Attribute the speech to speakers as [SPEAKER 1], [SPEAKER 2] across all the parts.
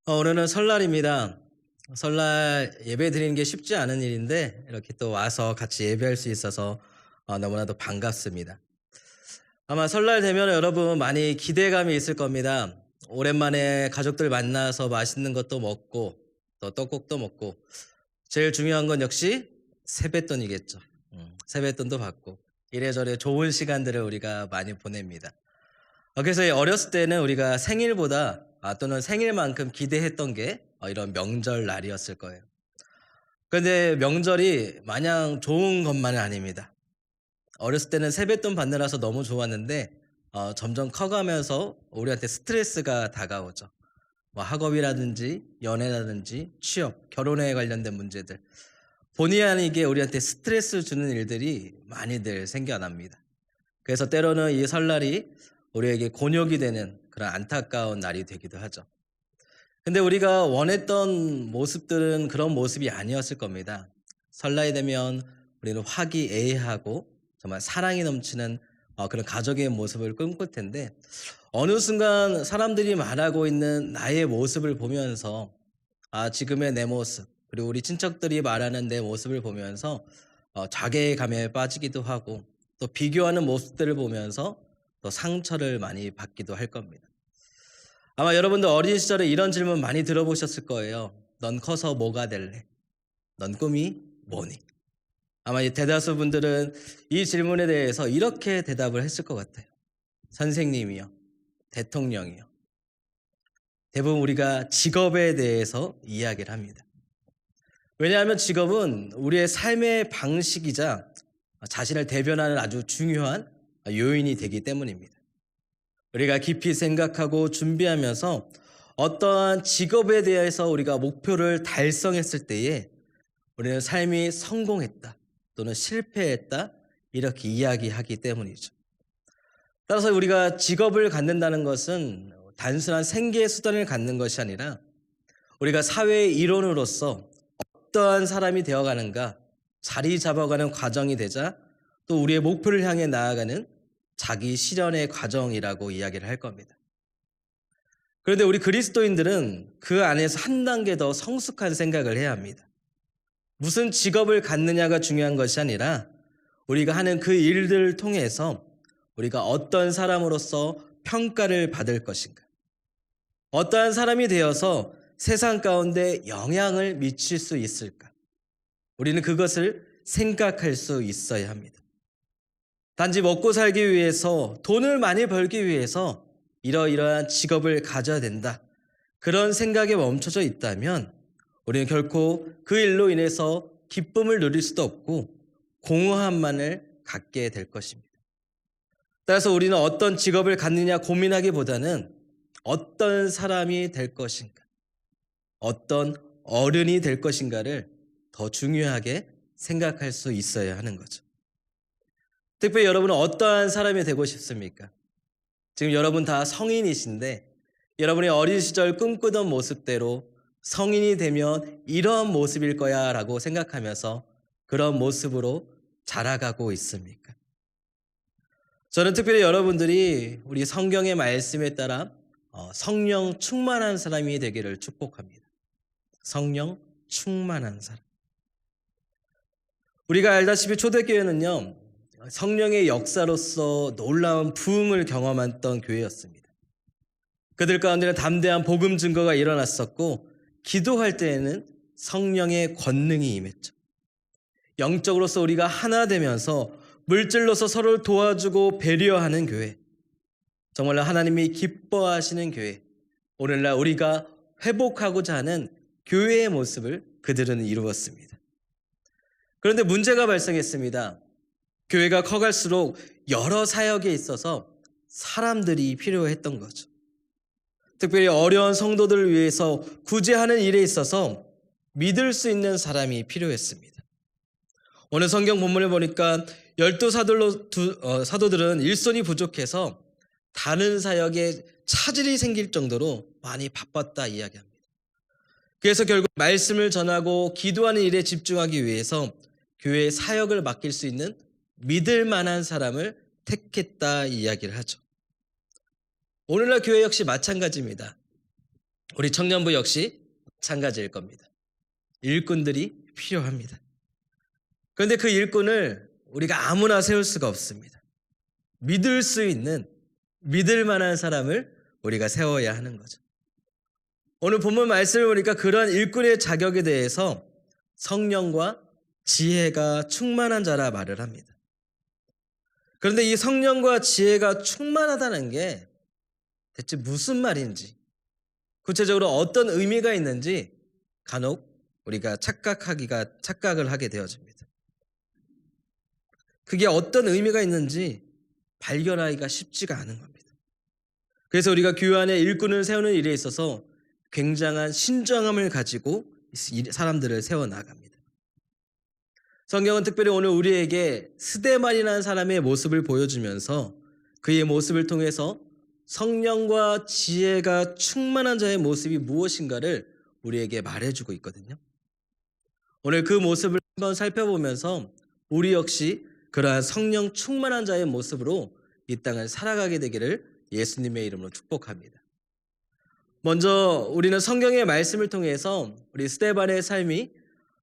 [SPEAKER 1] 오늘은 설날입니다. 설날 예배 드리는 게 쉽지 않은 일인데 이렇게 또 와서 같이 예배할 수 있어서 너무나도 반갑습니다. 아마 설날 되면 여러분 많이 기대감이 있을 겁니다. 오랜만에 가족들 만나서 맛있는 것도 먹고 또 떡국도 먹고 제일 중요한 건 역시 세뱃돈이겠죠. 세뱃돈도 받고 이래저래 좋은 시간들을 우리가 많이 보냅니다. 그래서 어렸을 때는 우리가 생일보다 또는 생일만큼 기대했던 게 이런 명절 날이었을 거예요. 그런데 명절이 마냥 좋은 것만은 아닙니다. 어렸을 때는 세뱃돈 받느라서 너무 좋았는데 점점 커가면서 우리한테 스트레스가 다가오죠. 뭐 학업이라든지 연애라든지 취업, 결혼에 관련된 문제들. 본의 아니게 우리한테 스트레스 주는 일들이 많이들 생겨납니다. 그래서 때로는 이 설날이 우리에게 곤욕이 되는 그런 안타까운 날이 되기도 하죠. 근데 우리가 원했던 모습들은 그런 모습이 아니었을 겁니다. 설날이 되면 우리는 화기애애하고 정말 사랑이 넘치는 그런 가족의 모습을 꿈꿀 텐데 어느 순간 사람들이 말하고 있는 나의 모습을 보면서 지금의 내 모습 그리고 우리 친척들이 말하는 내 모습을 보면서 자괴감에 빠지기도 하고 또 비교하는 모습들을 보면서 또 상처를 많이 받기도 할 겁니다. 아마 여러분도 어린 시절에 이런 질문 많이 들어보셨을 거예요. 넌 커서 뭐가 될래? 넌 꿈이 뭐니? 아마 이 대다수 분들은 이 질문에 대해서 이렇게 대답을 했을 것 같아요. 선생님이요. 대통령이요. 대부분 우리가 직업에 대해서 이야기를 합니다. 왜냐하면 직업은 우리의 삶의 방식이자 자신을 대변하는 아주 중요한 요인이 되기 때문입니다. 우리가 깊이 생각하고 준비하면서 어떠한 직업에 대해서 우리가 목표를 달성했을 때에 우리는 삶이 성공했다 또는 실패했다 이렇게 이야기하기 때문이죠. 따라서 우리가 직업을 갖는다는 것은 단순한 생계의 수단을 갖는 것이 아니라 우리가 사회의 일원으로서 어떠한 사람이 되어가는가 자리 잡아가는 과정이 되자 또 우리의 목표를 향해 나아가는 자기 실현의 과정이라고 이야기를 할 겁니다. 그런데 우리 그리스도인들은 그 안에서 한 단계 더 성숙한 생각을 해야 합니다. 무슨 직업을 갖느냐가 중요한 것이 아니라 우리가 하는 그 일들을 통해서 우리가 어떤 사람으로서 평가를 받을 것인가, 어떠한 사람이 되어서 세상 가운데 영향을 미칠 수 있을까, 우리는 그것을 생각할 수 있어야 합니다. 단지 먹고 살기 위해서 돈을 많이 벌기 위해서 이러이러한 직업을 가져야 된다. 그런 생각에 멈춰져 있다면 우리는 결코 그 일로 인해서 기쁨을 누릴 수도 없고 공허함만을 갖게 될 것입니다. 따라서 우리는 어떤 직업을 갖느냐 고민하기보다는 어떤 사람이 될 것인가, 어떤 어른이 될 것인가를 더 중요하게 생각할 수 있어야 하는 거죠. 특별히 여러분은 어떠한 사람이 되고 싶습니까? 지금 여러분 다 성인이신데 여러분의 어린 시절 꿈꾸던 모습대로 성인이 되면 이런 모습일 거야 라고 생각하면서 그런 모습으로 자라가고 있습니까? 저는 특별히 여러분들이 우리 성경의 말씀에 따라 성령 충만한 사람이 되기를 축복합니다. 성령 충만한 사람. 우리가 알다시피 초대교회는요, 성령의 역사로서 놀라운 부흥을 경험했던 교회였습니다. 그들 가운데는 담대한 복음 증거가 일어났었고 기도할 때에는 성령의 권능이 임했죠. 영적으로서 우리가 하나 되면서 물질로서 서로를 도와주고 배려하는 교회, 정말로 하나님이 기뻐하시는 교회, 오늘날 우리가 회복하고자 하는 교회의 모습을 그들은 이루었습니다. 그런데 문제가 발생했습니다. 교회가 커갈수록 여러 사역에 있어서 사람들이 필요했던 거죠. 특별히 어려운 성도들을 위해서 구제하는 일에 있어서 믿을 수 있는 사람이 필요했습니다. 오늘 성경 본문을 보니까 12 사도들은 일손이 부족해서 다른 사역에 차질이 생길 정도로 많이 바빴다 이야기합니다. 그래서 결국 말씀을 전하고 기도하는 일에 집중하기 위해서 교회의 사역을 맡길 수 있는 믿을 만한 사람을 택했다 이야기를 하죠. 오늘날 교회 역시 마찬가지입니다. 우리 청년부 역시 마찬가지일 겁니다. 일꾼들이 필요합니다. 그런데 그 일꾼을 우리가 아무나 세울 수가 없습니다. 믿을 수 있는, 믿을 만한 사람을 우리가 세워야 하는 거죠. 오늘 본문 말씀을 보니까 그러한 일꾼의 자격에 대해서 성령과 지혜가 충만한 자라 말을 합니다. 그런데 이 성령과 지혜가 충만하다는 게 대체 무슨 말인지, 구체적으로 어떤 의미가 있는지 간혹 우리가 착각을 하게 되어집니다. 그게 어떤 의미가 있는지 발견하기가 쉽지가 않은 겁니다. 그래서 우리가 교회 안에 일꾼을 세우는 일에 있어서 굉장한 신중함을 가지고 사람들을 세워나갑니다. 성경은 특별히 오늘 우리에게 스데반이라는 사람의 모습을 보여주면서 그의 모습을 통해서 성령과 지혜가 충만한 자의 모습이 무엇인가를 우리에게 말해주고 있거든요. 오늘 그 모습을 한번 살펴보면서 우리 역시 그러한 성령 충만한 자의 모습으로 이 땅을 살아가게 되기를 예수님의 이름으로 축복합니다. 먼저 우리는 성경의 말씀을 통해서 우리 스데반의 삶이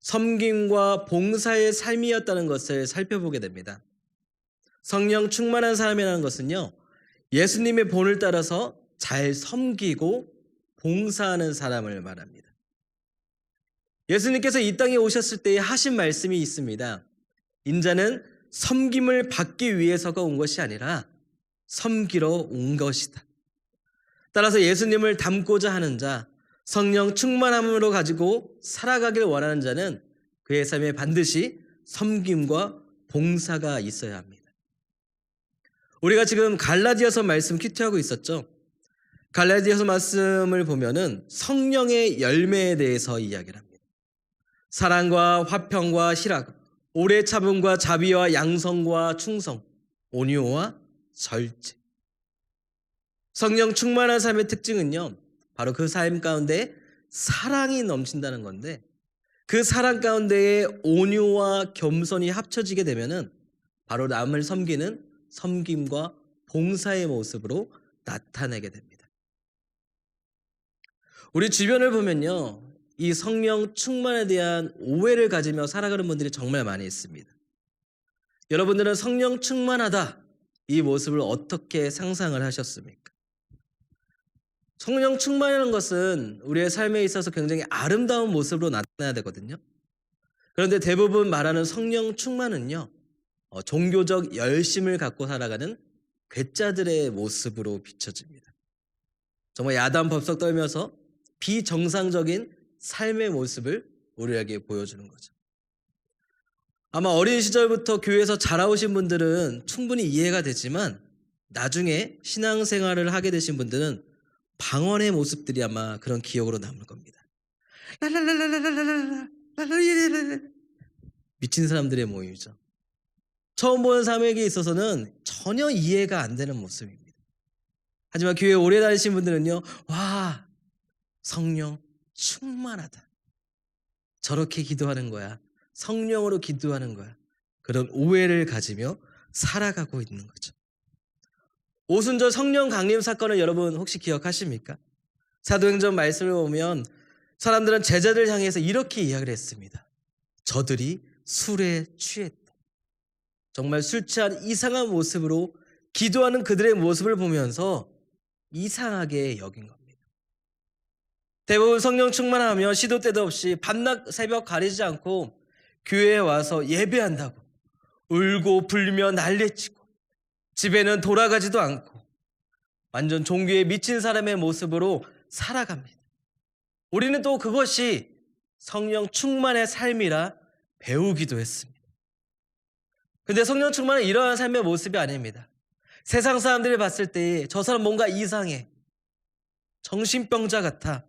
[SPEAKER 1] 섬김과 봉사의 삶이었다는 것을 살펴보게 됩니다. 성령 충만한 사람이라는 것은요, 예수님의 본을 따라서 잘 섬기고 봉사하는 사람을 말합니다. 예수님께서 이 땅에 오셨을 때 하신 말씀이 있습니다. 인자는 섬김을 받기 위해서가 온 것이 아니라 섬기러 온 것이다. 따라서 예수님을 닮고자 하는 자, 성령 충만함으로 가지고 살아가길 원하는 자는 그의 삶에 반드시 섬김과 봉사가 있어야 합니다. 우리가 지금 갈라디아서 말씀 큐티하고 있었죠. 갈라디아서 말씀을 보면은 성령의 열매에 대해서 이야기를 합니다. 사랑과 화평과 희락, 오래 참음과 자비와 양성과 충성, 온유와 절제. 성령 충만한 삶의 특징은요, 바로 그 삶 가운데 사랑이 넘친다는 건데, 그 사랑 가운데에 온유와 겸손이 합쳐지게 되면은 바로 남을 섬기는 섬김과 봉사의 모습으로 나타내게 됩니다. 우리 주변을 보면요, 이 성령 충만에 대한 오해를 가지며 살아가는 분들이 정말 많이 있습니다. 여러분들은 성령 충만하다, 이 모습을 어떻게 상상을 하셨습니까? 성령 충만이라는 것은 우리의 삶에 있어서 굉장히 아름다운 모습으로 나타나야 되거든요. 그런데 대부분 말하는 성령 충만은요, 종교적 열심을 갖고 살아가는 괴짜들의 모습으로 비춰집니다. 정말 야단 법석 떨면서 비정상적인 삶의 모습을 우리에게 보여주는 거죠. 아마 어린 시절부터 교회에서 자라오신 분들은 충분히 이해가 되지만 나중에 신앙생활을 하게 되신 분들은 방언의 모습들이 아마 그런 기억으로 남을 겁니다. 미친 사람들의 모임이죠. 처음 보는 사람에게 있어서는 전혀 이해가 안 되는 모습입니다. 하지만 교회 오래 다니신 분들은요, 와, 성령 충만하다. 저렇게 기도하는 거야. 성령으로 기도하는 거야. 그런 오해를 가지며 살아가고 있는 거죠. 오순절 성령 강림 사건을 여러분 혹시 기억하십니까? 사도행전 말씀을 보면 사람들은 제자들 향해서 이렇게 이야기를 했습니다. 저들이 술에 취했다. 정말 술 취한 이상한 모습으로 기도하는 그들의 모습을 보면서 이상하게 여긴 겁니다. 대부분 성령 충만하면 시도 때도 없이 밤낮 새벽 가리지 않고 교회에 와서 예배한다고 울고 불며 난리치고 집에는 돌아가지도 않고 완전 종교에 미친 사람의 모습으로 살아갑니다. 우리는 또 그것이 성령 충만의 삶이라 배우기도 했습니다. 근데 성령 충만은 이러한 삶의 모습이 아닙니다. 세상 사람들이 봤을 때 저 사람 뭔가 이상해, 정신병자 같아,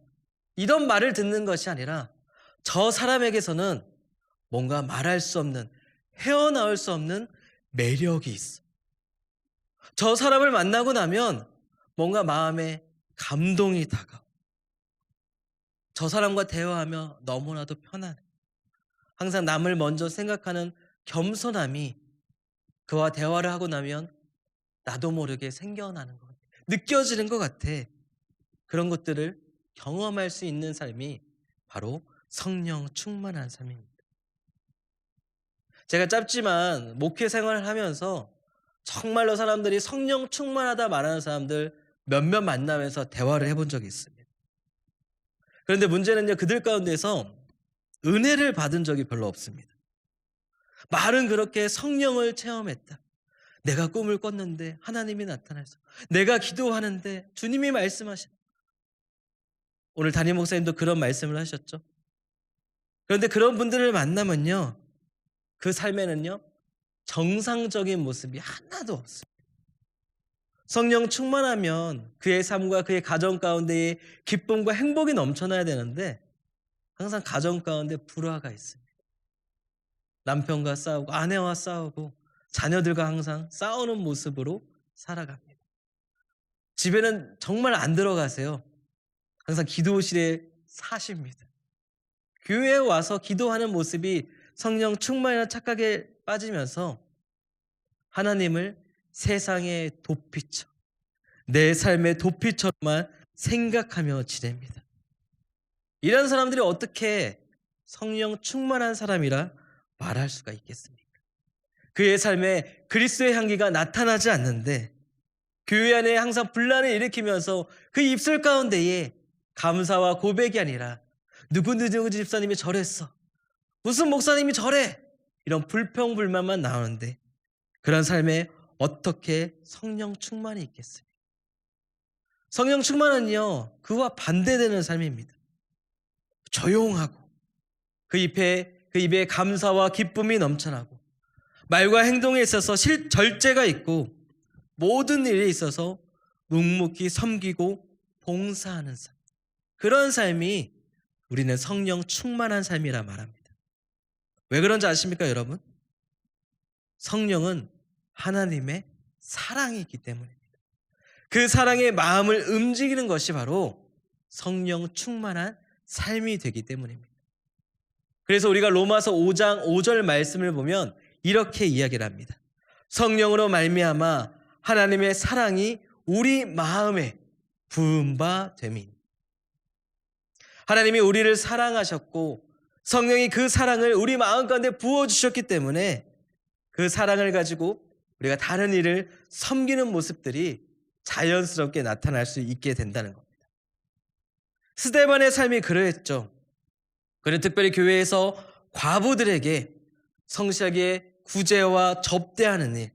[SPEAKER 1] 이런 말을 듣는 것이 아니라 저 사람에게서는 뭔가 말할 수 없는, 헤어나올 수 없는 매력이 있어. 저 사람을 만나고 나면 뭔가 마음에 감동이 다가와. 저 사람과 대화하며 너무나도 편안해. 항상 남을 먼저 생각하는 겸손함이 그와 대화를 하고 나면 나도 모르게 생겨나는 것 같아. 느껴지는 것 같아. 그런 것들을 경험할 수 있는 삶이 바로 성령 충만한 삶입니다. 제가 짧지만 목회 생활을 하면서 정말로 사람들이 성령 충만하다 말하는 사람들 몇몇 만나면서 대화를 해본 적이 있습니다. 그런데 문제는요, 그들 가운데서 은혜를 받은 적이 별로 없습니다. 말은 그렇게 성령을 체험했다. 내가 꿈을 꿨는데 하나님이 나타나서, 내가 기도하는데 주님이 말씀하신. 오늘 담임 목사님도 그런 말씀을 하셨죠. 그런데 그런 분들을 만나면요, 그 삶에는요 정상적인 모습이 하나도 없습니다. 성령 충만하면 그의 삶과 그의 가정 가운데에 기쁨과 행복이 넘쳐나야 되는데 항상 가정 가운데 불화가 있습니다. 남편과 싸우고 아내와 싸우고 자녀들과 항상 싸우는 모습으로 살아갑니다. 집에는 정말 안 들어가세요. 항상 기도실에 사십니다. 교회에 와서 기도하는 모습이 성령 충만이나 착각에 빠지면서 하나님을 세상의 도피처, 내 삶의 도피처럼만 생각하며 지냅니다. 이런 사람들이 어떻게 성령 충만한 사람이라 말할 수가 있겠습니까? 그의 삶에 그리스도의 향기가 나타나지 않는데 교회 안에 항상 분란을 일으키면서 그 입술 가운데에 감사와 고백이 아니라 누구 집사님이 저랬어, 무슨 목사님이 저래, 이런 불평불만만 나오는데 그런 삶에 어떻게 성령 충만이 있겠습니까? 성령 충만은요 그와 반대되는 삶입니다. 조용하고 그 입에 감사와 기쁨이 넘쳐나고 말과 행동에 있어서 절제가 있고 모든 일에 있어서 묵묵히 섬기고 봉사하는 삶, 그런 삶이 우리는 성령 충만한 삶이라 말합니다. 왜 그런지 아십니까 여러분? 성령은 하나님의 사랑이기 때문입니다. 그 사랑의 마음을 움직이는 것이 바로 성령 충만한 삶이 되기 때문입니다. 그래서 우리가 로마서 5장 5절 말씀을 보면 이렇게 이야기를 합니다. 성령으로 말미암아 하나님의 사랑이 우리 마음에 부은 바 됨이니. 하나님이 우리를 사랑하셨고 성령이 그 사랑을 우리 마음 가운데 부어주셨기 때문에 그 사랑을 가지고 우리가 다른 일을 섬기는 모습들이 자연스럽게 나타날 수 있게 된다는 겁니다. 스데반의 삶이 그러했죠. 그는 특별히 교회에서 과부들에게 성실하게 구제와 접대하는 일,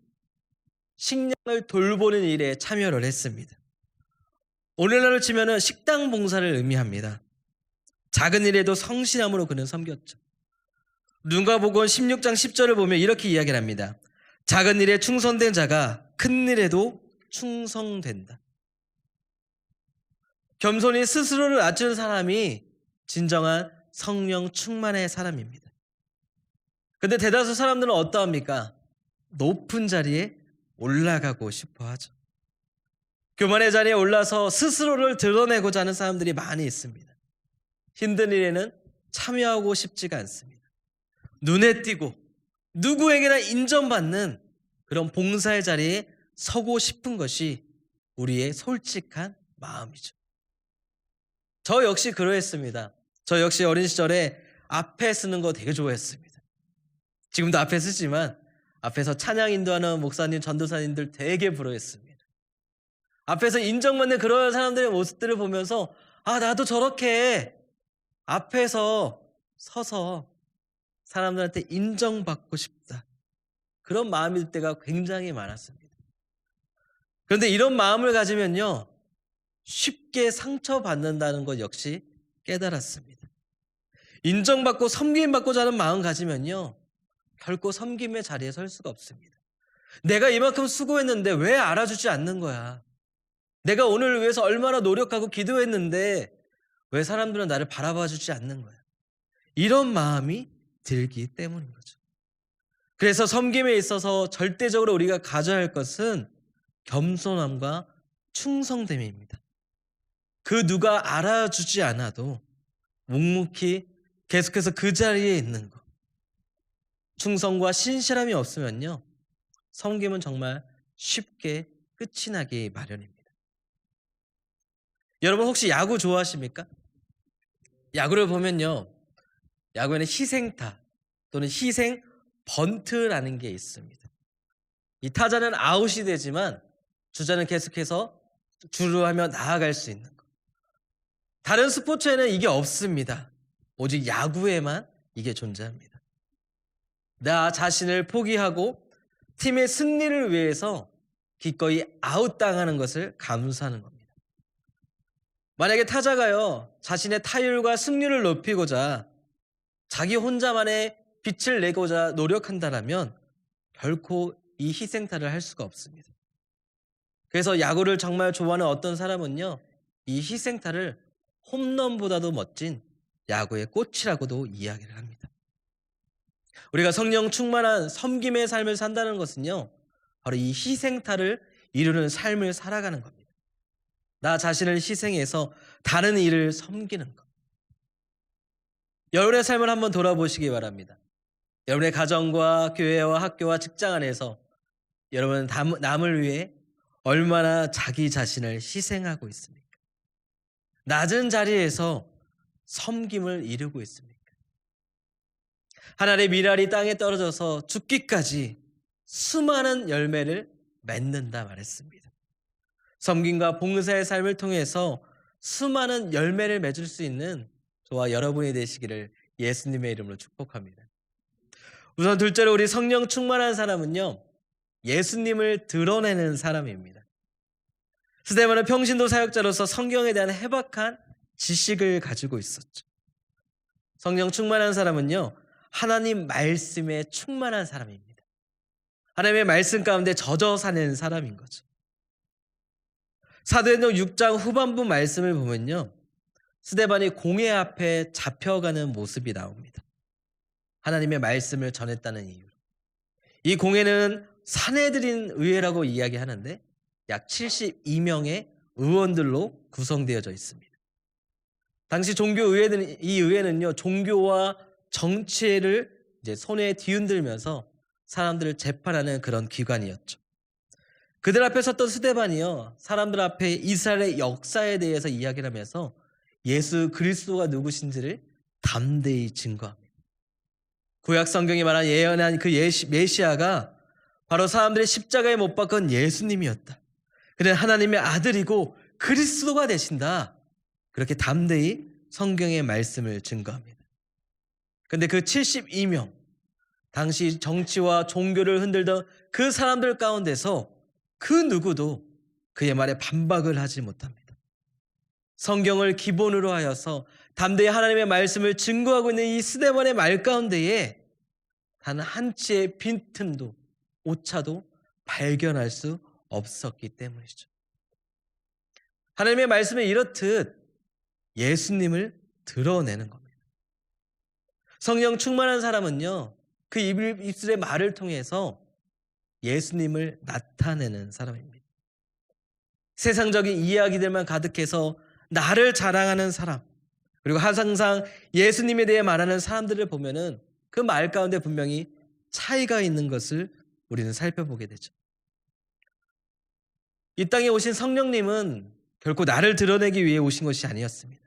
[SPEAKER 1] 식량을 돌보는 일에 참여를 했습니다. 오늘날로 치면 식당 봉사를 의미합니다. 작은 일에도 성실함으로 그는 섬겼죠. 누가복음 16장 10절을 보면 이렇게 이야기를 합니다. 작은 일에 충성된 자가 큰 일에도 충성된다. 겸손히 스스로를 낮추는 사람이 진정한 성령 충만의 사람입니다. 그런데 대다수 사람들은 어떠합니까? 높은 자리에 올라가고 싶어 하죠. 교만의 자리에 올라서 스스로를 드러내고자 하는 사람들이 많이 있습니다. 힘든 일에는 참여하고 싶지가 않습니다. 눈에 띄고 누구에게나 인정받는 그런 봉사의 자리에 서고 싶은 것이 우리의 솔직한 마음이죠. 저 역시 그러했습니다. 저 역시 어린 시절에 앞에 쓰는 거 되게 좋아했습니다. 지금도 앞에 쓰지만 앞에서 찬양 인도하는 목사님, 전도사님들 되게 부러워했습니다. 앞에서 인정받는 그런 사람들의 모습들을 보면서 나도 저렇게 앞에서 서서 사람들한테 인정받고 싶다, 그런 마음이 들 때가 굉장히 많았습니다. 그런데 이런 마음을 가지면요 쉽게 상처받는다는 것 역시 깨달았습니다. 인정받고 섬김받고자 하는 마음 가지면요 결코 섬김의 자리에 설 수가 없습니다. 내가 이만큼 수고했는데 왜 알아주지 않는 거야? 내가 오늘을 위해서 얼마나 노력하고 기도했는데 왜 사람들은 나를 바라봐주지 않는 거야? 이런 마음이 들기 때문인 거죠. 그래서 섬김에 있어서 절대적으로 우리가 가져야 할 것은 겸손함과 충성됨입니다. 그 누가 알아주지 않아도 묵묵히 계속해서 그 자리에 있는 것. 충성과 신실함이 없으면요 섬김은 정말 쉽게 끝이 나기 마련입니다. 여러분 혹시 야구 좋아하십니까? 야구를 보면요, 야구에는 희생타 또는 희생 번트라는 게 있습니다. 이 타자는 아웃이 되지만 주자는 계속해서 주루하며 나아갈 수 있는 것. 다른 스포츠에는 이게 없습니다. 오직 야구에만 이게 존재합니다. 나 자신을 포기하고 팀의 승리를 위해서 기꺼이 아웃당하는 것을 감수하는 겁니다. 만약에 타자가요, 자신의 타율과 승률을 높이고자 자기 혼자만의 빛을 내고자 노력한다면 결코 이 희생타를 할 수가 없습니다. 그래서 야구를 정말 좋아하는 어떤 사람은요, 이 희생타를 홈런보다도 멋진 야구의 꽃이라고도 이야기를 합니다. 우리가 성령 충만한 섬김의 삶을 산다는 것은요, 바로 이 희생타를 이루는 삶을 살아가는 겁니다. 나 자신을 희생해서 다른 이를 섬기는 것. 여러분의 삶을 한번 돌아보시기 바랍니다. 여러분의 가정과 교회와 학교와 직장 안에서 여러분은 남을 위해 얼마나 자기 자신을 희생하고 있습니까? 낮은 자리에서 섬김을 이루고 있습니까? 하나님의 미랄이 땅에 떨어져서 죽기까지 수많은 열매를 맺는다 말했습니다. 섬김과 봉사의 삶을 통해서 수많은 열매를 맺을 수 있는 저와 여러분이 되시기를 예수님의 이름으로 축복합니다. 우선 둘째로 우리 성령 충만한 사람은요, 예수님을 드러내는 사람입니다. 스데반은 평신도 사역자로서 성경에 대한 해박한 지식을 가지고 있었죠. 성령 충만한 사람은요, 하나님 말씀에 충만한 사람입니다. 하나님의 말씀 가운데 젖어 사는 사람인 거죠. 사도행전 6장 후반부 말씀을 보면요, 스데반이 공회 앞에 잡혀가는 모습이 나옵니다. 하나님의 말씀을 전했다는 이유로. 이 공회는 산헤드린 의회라고 이야기하는데 약 72명의 의원들로 구성되어져 있습니다. 당시 이 의회는요, 종교와 정치를 이제 손에 뒤흔들면서 사람들을 재판하는 그런 기관이었죠. 그들 앞에 섰던 스데반이요, 사람들 앞에 이스라엘의 역사에 대해서 이야기를 하면서 예수 그리스도가 누구신지를 담대히 증거합니다. 구약 성경이 말한 예언한 그 메시아가 바로 사람들의 십자가에 못 박은 예수님이었다. 그는 하나님의 아들이고 그리스도가 되신다. 그렇게 담대히 성경의 말씀을 증거합니다. 그런데 그 72명, 당시 정치와 종교를 흔들던 그 사람들 가운데서 그 누구도 그의 말에 반박을 하지 못합니다. 성경을 기본으로 하여서 담대히 하나님의 말씀을 증거하고 있는 이 스데반의 말 가운데에 단 한치의 빈틈도 오차도 발견할 수 없었기 때문이죠. 하나님의 말씀에 이렇듯 예수님을 드러내는 겁니다. 성령 충만한 사람은요, 그 입술의 말을 통해서 예수님을 나타내는 사람입니다. 세상적인 이야기들만 가득해서 나를 자랑하는 사람, 그리고 항상 예수님에 대해 말하는 사람들을 보면은 그 말 가운데 분명히 차이가 있는 것을 우리는 살펴보게 되죠. 이 땅에 오신 성령님은 결코 나를 드러내기 위해 오신 것이 아니었습니다.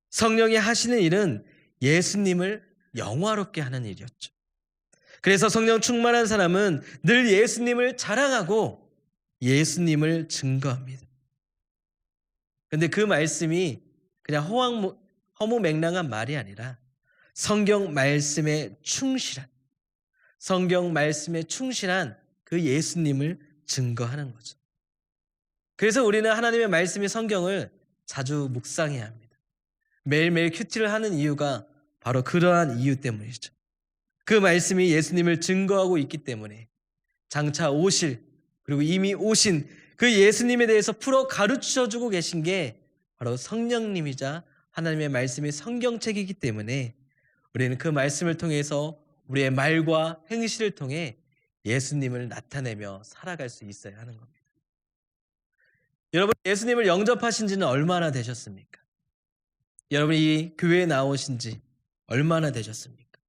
[SPEAKER 1] 성령이 하시는 일은 예수님을 영화롭게 하는 일이었죠. 그래서 성령 충만한 사람은 늘 예수님을 자랑하고 예수님을 증거합니다. 그런데 그 말씀이 그냥 허무맹랑한 말이 아니라 성경 말씀에 충실한 그 예수님을 증거하는 거죠. 그래서 우리는 하나님의 말씀이 성경을 자주 묵상해야 합니다. 매일매일 큐티를 하는 이유가 바로 그러한 이유 때문이죠. 그 말씀이 예수님을 증거하고 있기 때문에 장차 오실, 그리고 이미 오신 그 예수님에 대해서 풀어 가르쳐주고 계신 게 바로 성령님이자 하나님의 말씀이 성경책이기 때문에 우리는 그 말씀을 통해서 우리의 말과 행실을 통해 예수님을 나타내며 살아갈 수 있어야 하는 겁니다. 여러분, 예수님을 영접하신 지는 얼마나 되셨습니까? 여러분이 이 교회에 나오신 지 얼마나 되셨습니까?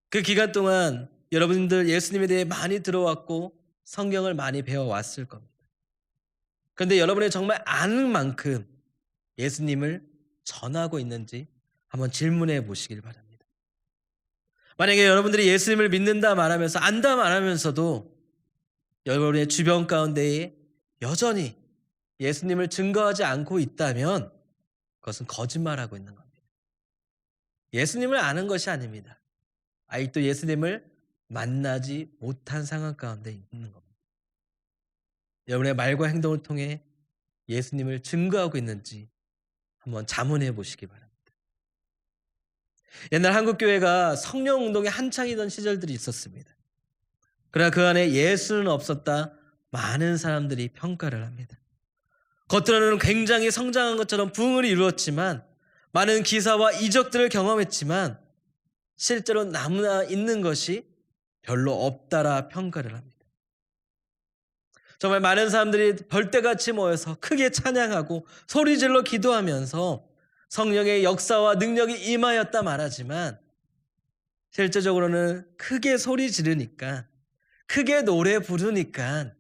[SPEAKER 1] 그 기간 동안 여러분들 예수님에 대해 많이 들어왔고 성경을 많이 배워왔을 겁니다. 그런데 여러분이 정말 아는 만큼 예수님을 전하고 있는지 한번 질문해 보시길 바랍니다. 만약에 여러분들이 예수님을 믿는다 말하면서 안다 말하면서도 여러분의 주변 가운데에 여전히 예수님을 증거하지 않고 있다면 그것은 거짓말하고 있는 겁니다. 예수님을 아는 것이 아닙니다. 아직도 예수님을 만나지 못한 상황 가운데 있는 겁니다. 여러분의 말과 행동을 통해 예수님을 증거하고 있는지 한번 자문해 보시기 바랍니다. 옛날 한국교회가 성령운동이 한창이던 시절들이 있었습니다. 그러나 그 안에 예수는 없었다 많은 사람들이 평가를 합니다. 겉으로는 굉장히 성장한 것처럼 부흥을 이루었지만 많은 기사와 이적들을 경험했지만 실제로 남아 있는 것이 별로 없다라 평가를 합니다. 정말 많은 사람들이 벌떼같이 모여서 크게 찬양하고 소리질러 기도하면서 성령의 역사와 능력이 임하였다 말하지만 실제적으로는 크게 소리 지르니까 크게 노래 부르니까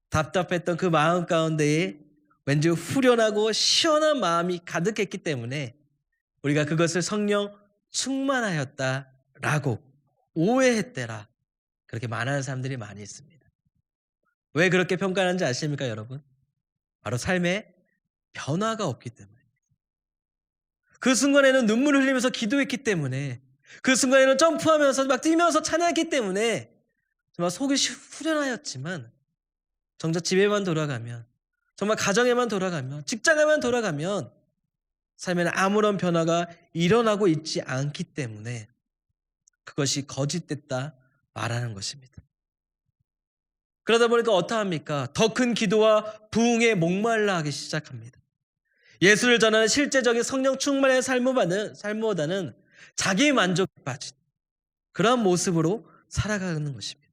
[SPEAKER 1] 답답했던 그 마음 가운데에 왠지 후련하고 시원한 마음이 가득했기 때문에 우리가 그것을 성령 충만하였다라고 오해했대라. 그렇게 말하는 사람들이 많이 있습니다. 왜 그렇게 평가하는지 아십니까, 여러분? 바로 삶에 변화가 없기 때문에. 그 순간에는 눈물을 흘리면서 기도했기 때문에, 그 순간에는 점프하면서 막 뛰면서 찬양했기 때문에 정말 속이 후련하였지만 정작 집에만 돌아가면, 정말 가정에만 돌아가면, 직장에만 돌아가면 삶에는 아무런 변화가 일어나고 있지 않기 때문에 그것이 거짓됐다 말하는 것입니다. 그러다 보니까 어떠합니까? 더 큰 기도와 부흥에 목말라 하기 시작합니다. 예수를 전하는 실제적인 성령 충만의 삶보다는 자기 만족에 빠진 그런 모습으로 살아가는 것입니다.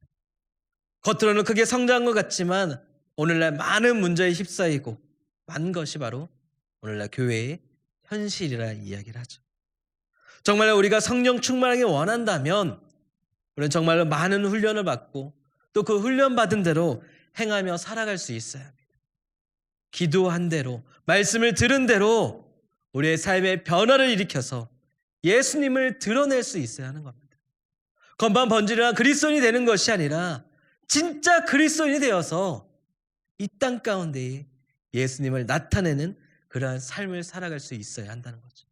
[SPEAKER 1] 겉으로는 크게 성장한 것 같지만 오늘날 많은 문제에 휩싸이고 만 것이 바로 오늘날 교회의 현실이라 이야기를 하죠. 정말 우리가 성령 충만하게 원한다면 우리는 정말로 많은 훈련을 받고 또 그 훈련 받은 대로 행하며 살아갈 수 있어야 합니다. 기도한 대로, 말씀을 들은 대로 우리의 삶의 변화를 일으켜서 예수님을 드러낼 수 있어야 하는 겁니다. 건반 번지르한 그리스도인이 되는 것이 아니라 진짜 그리스도인이 되어서 이 땅 가운데에 예수님을 나타내는 그러한 삶을 살아갈 수 있어야 한다는 거죠.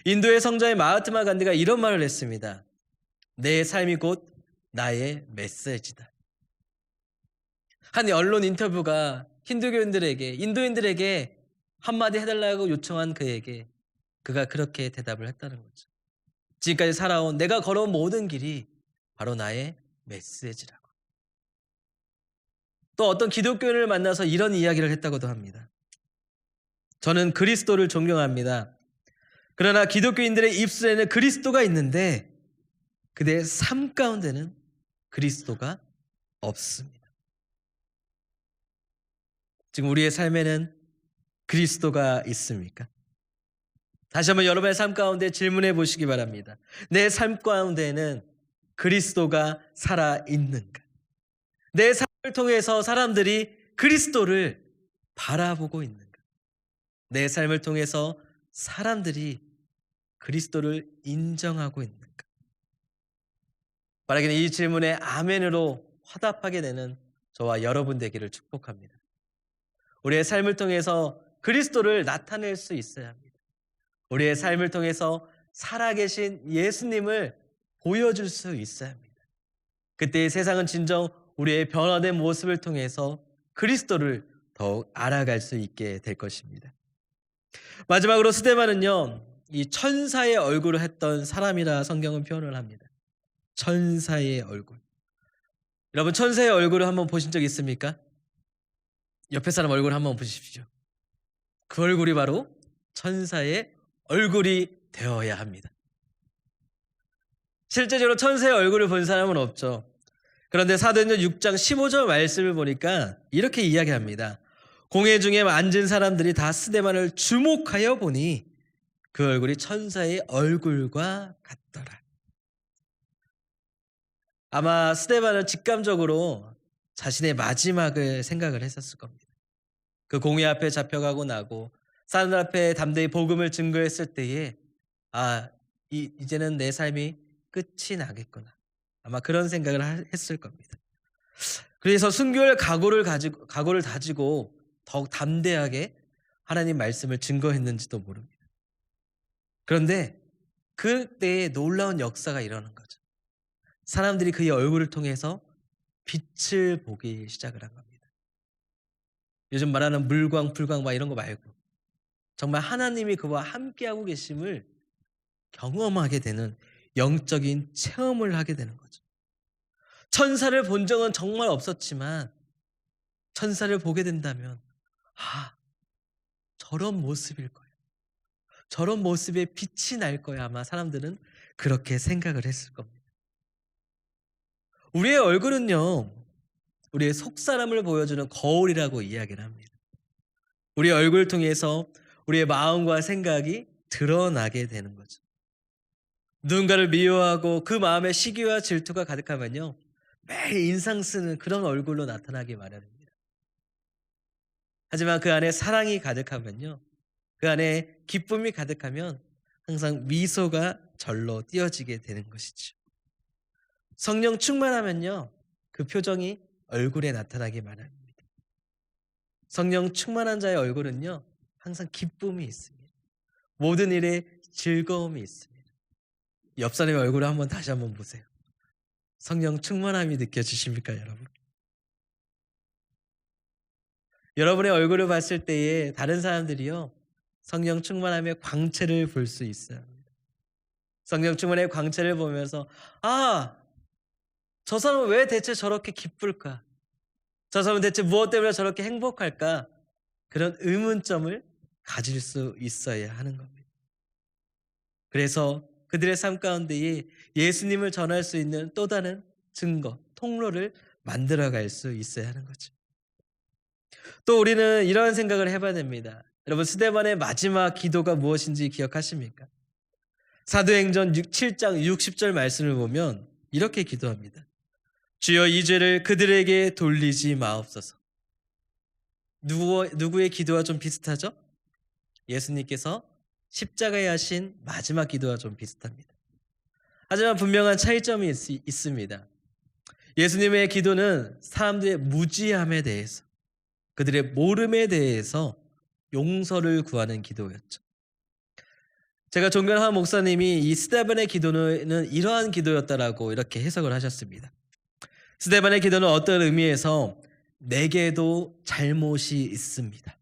[SPEAKER 1] 인도의 성자의 마하트마 간디가 이런 말을 했습니다. 내 삶이 곧 나의 메시지다. 한 언론 인터뷰가 힌두교인들에게, 인도인들에게 한마디 해달라고 요청한 그에게 그가 그렇게 대답을 했다는 거죠. 지금까지 살아온 내가 걸어온 모든 길이 바로 나의 메시지라고. 또 어떤 기독교인을 만나서 이런 이야기를 했다고도 합니다. 저는 그리스도를 존경합니다. 그러나 기독교인들의 입술에는 그리스도가 있는데 그들의 삶 가운데는 그리스도가 없습니다. 지금 우리의 삶에는 그리스도가 있습니까? 다시 한번 여러분의 삶 가운데 질문해 보시기 바랍니다. 내 삶 가운데는 그리스도가 살아있는가? 내 삶을 통해서 사람들이 그리스도를 바라보고 있는가? 내 삶을 통해서 사람들이 그리스도를 인정하고 있는가? 바라기는 이 질문에 아멘으로 화답하게 되는 저와 여러분 되기를 축복합니다. 우리의 삶을 통해서 그리스도를 나타낼 수 있어야 합니다. 우리의 삶을 통해서 살아계신 예수님을 보여줄 수 있어야 합니다. 그때 세상은 진정 우리의 변화된 모습을 통해서 그리스도를 더욱 알아갈 수 있게 될 것입니다. 마지막으로 스데반은요, 이 천사의 얼굴을 했던 사람이라 성경은 표현을 합니다. 천사의 얼굴. 여러분, 천사의 얼굴을 한번 보신 적 있습니까? 옆에 사람 얼굴 한번 보십시오. 그 얼굴이 바로 천사의 얼굴이 되어야 합니다. 실제적으로 천사의 얼굴을 본 사람은 없죠. 그런데 사도행전 6장 15절 말씀을 보니까 이렇게 이야기합니다. 공회 중에 앉은 사람들이 다 스데반을 주목하여 보니 그 얼굴이 천사의 얼굴과 같더라. 아마 스데반은 직감적으로 자신의 마지막을 생각을 했었을 겁니다. 그 공의 앞에 잡혀가고 나고 사람들 앞에 담대히 복음을 증거했을 때에 이제는 내 삶이 끝이 나겠구나. 아마 그런 생각을 했을 겁니다. 그래서 순교할 각오를 다지고 더욱 담대하게 하나님 말씀을 증거했는지도 모릅니다. 그런데 그때에 놀라운 역사가 일어난 거죠. 사람들이 그의 얼굴을 통해서 빛을 보기 시작을 한 겁니다. 요즘 말하는 물광, 불광 막 이런 거 말고 정말 하나님이 그와 함께하고 계심을 경험하게 되는 영적인 체험을 하게 되는 거죠. 천사를 본 적은 정말 없었지만 천사를 보게 된다면 저런 모습일 거야. 저런 모습에 빛이 날 거야. 아마 사람들은 그렇게 생각을 했을 겁니다. 우리의 얼굴은요, 우리의 속사람을 보여주는 거울이라고 이야기를 합니다. 우리의 얼굴을 통해서 우리의 마음과 생각이 드러나게 되는 거죠. 누군가를 미워하고 그 마음에 시기와 질투가 가득하면요, 매일 인상 쓰는 그런 얼굴로 나타나기 마련입니다. 하지만 그 안에 사랑이 가득하면요, 그 안에 기쁨이 가득하면 항상 미소가 절로 띄어지게 되는 것이죠. 성령 충만하면요, 그 표정이 얼굴에 나타나기 마련입니다. 성령 충만한 자의 얼굴은요, 항상 기쁨이 있습니다. 모든 일에 즐거움이 있습니다. 옆 사람의 얼굴을 다시 한번 보세요. 성령 충만함이 느껴지십니까, 여러분? 여러분의 얼굴을 봤을 때에 다른 사람들이요, 성령 충만함의 광채를 볼 수 있어요. 성령 충만의 광채를 보면서 저 사람은 왜 대체 저렇게 기쁠까? 저 사람은 대체 무엇 때문에 저렇게 행복할까? 그런 의문점을 가질 수 있어야 하는 겁니다. 그래서 그들의 삶 가운데에 예수님을 전할 수 있는 또 다른 증거, 통로를 만들어갈 수 있어야 하는 거죠. 또 우리는 이런 생각을 해봐야 됩니다. 여러분, 스데반의 마지막 기도가 무엇인지 기억하십니까? 사도행전 7장 60절 말씀을 보면 이렇게 기도합니다. 주여 이 죄를 그들에게 돌리지 마옵소서. 누구의 기도와 좀 비슷하죠? 예수님께서 십자가에 하신 마지막 기도와 좀 비슷합니다. 하지만 분명한 차이점이 있습니다. 예수님의 기도는 사람들의 무지함에 대해서, 그들의 모름에 대해서 용서를 구하는 기도였죠. 제가 존경하는 목사님이 이 스데반의 기도는 이러한 기도였다라고 이렇게 해석을 하셨습니다. 스데반의 기도는 어떤 의미에서 내게도 잘못이 있습니다.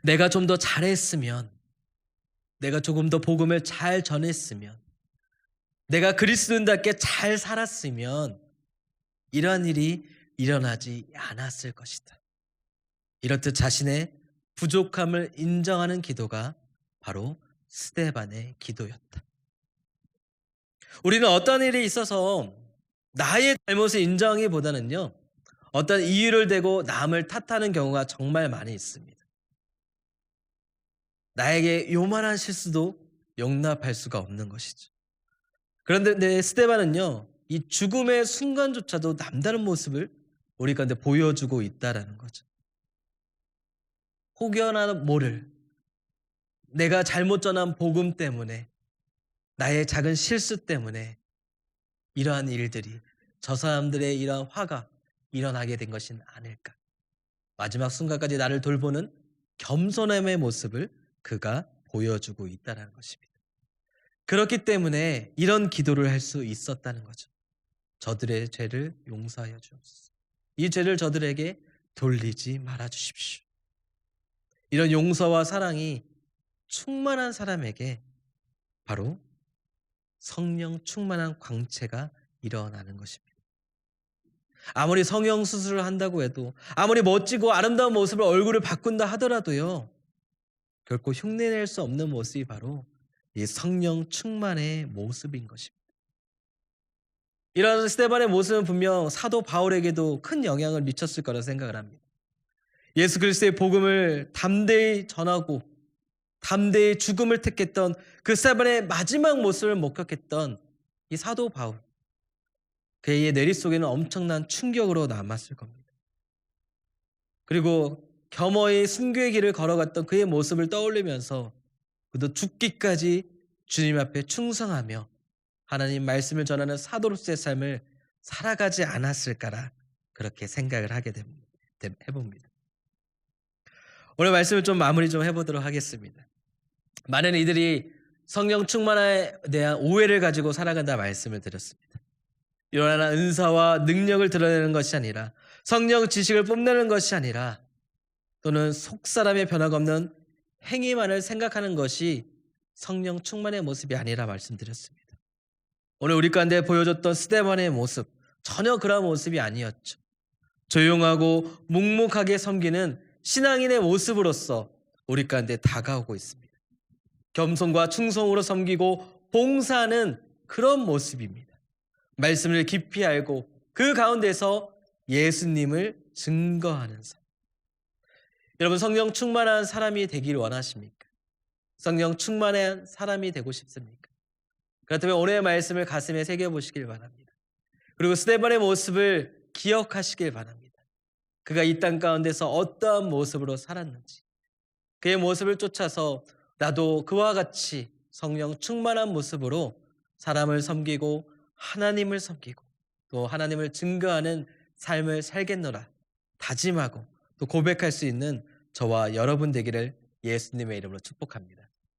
[SPEAKER 1] 내가 좀 더 잘했으면, 내가 조금 더 복음을 잘 전했으면, 내가 그리스도인답게 잘 살았으면 이러한 일이 일어나지 않았을 것이다. 이렇듯 자신의 부족함을 인정하는 기도가 바로 스데반의 기도였다. 우리는 어떤 일이 있어서 나의 잘못을 인정하기보다는요, 어떤 이유를 대고 남을 탓하는 경우가 정말 많이 있습니다. 나에게 요만한 실수도 용납할 수가 없는 것이죠. 그런데 스데반은요, 이 죽음의 순간조차도 남다른 모습을 우리 가운데 보여주고 있다라는 거죠. 혹여나 모를 내가 잘못 전한 복음 때문에, 나의 작은 실수 때문에 이러한 일들이, 저 사람들의 이러한 화가 일어나게 된 것은 아닐까. 마지막 순간까지 나를 돌보는 겸손함의 모습을 그가 보여주고 있다는 것입니다. 그렇기 때문에 이런 기도를 할 수 있었다는 거죠. 저들의 죄를 용서하여 주옵소서. 이 죄를 저들에게 돌리지 말아 주십시오. 이런 용서와 사랑이 충만한 사람에게 바로 성령 충만한 광채가 일어나는 것입니다. 아무리 성형 수술을 한다고 해도, 아무리 멋지고 아름다운 모습을 얼굴을 바꾼다 하더라도요, 결코 흉내낼 수 없는 모습이 바로 이 성령 충만의 모습인 것입니다. 이런 스데반의 모습은 분명 사도 바울에게도 큰 영향을 미쳤을 거라 생각을 합니다. 예수 그리스도의 복음을 담대히 전하고 담대히 죽음을 택했던 그 스데반의 마지막 모습을 목격했던 이 사도 바울, 그의 내리 속에는 엄청난 충격으로 남았을 겁니다. 그리고 겸허히 순교의 길을 걸어갔던 그의 모습을 떠올리면서 그도 죽기까지 주님 앞에 충성하며 하나님 말씀을 전하는 사도로서의 삶을 살아가지 않았을까라 그렇게 생각을 해봅니다. 오늘 말씀을 좀 마무리 좀 해보도록 하겠습니다. 많은 이들이 성령 충만에 대한 오해를 가지고 살아간다 말씀을 드렸습니다. 일어나는 은사와 능력을 드러내는 것이 아니라 성령 지식을 뽐내는 것이 아니라 또는 속사람의 변화가 없는 행위만을 생각하는 것이 성령 충만의 모습이 아니라 말씀드렸습니다. 오늘 우리 가운데 보여줬던 스데반의 모습 전혀 그런 모습이 아니었죠. 조용하고 묵묵하게 섬기는 신앙인의 모습으로서 우리 가운데 다가오고 있습니다. 겸손과 충성으로 섬기고 봉사하는 그런 모습입니다. 말씀을 깊이 알고 그 가운데서 예수님을 증거하는 삶. 여러분 성령 충만한 사람이 되기를 원하십니까? 성령 충만한 사람이 되고 싶습니까? 그렇다면 오늘의 말씀을 가슴에 새겨보시길 바랍니다. 그리고 스데반의 모습을 기억하시길 바랍니다. 그가 이 땅 가운데서 어떠한 모습으로 살았는지 그의 모습을 쫓아서 나도 그와 같이 성령 충만한 모습으로 사람을 섬기고 하나님을 섬기고 또 하나님을 증거하는 삶을 살겠노라 다짐하고 또 고백할 수 있는 저와 여러분 되기를 예수님의 이름으로 축복합니다.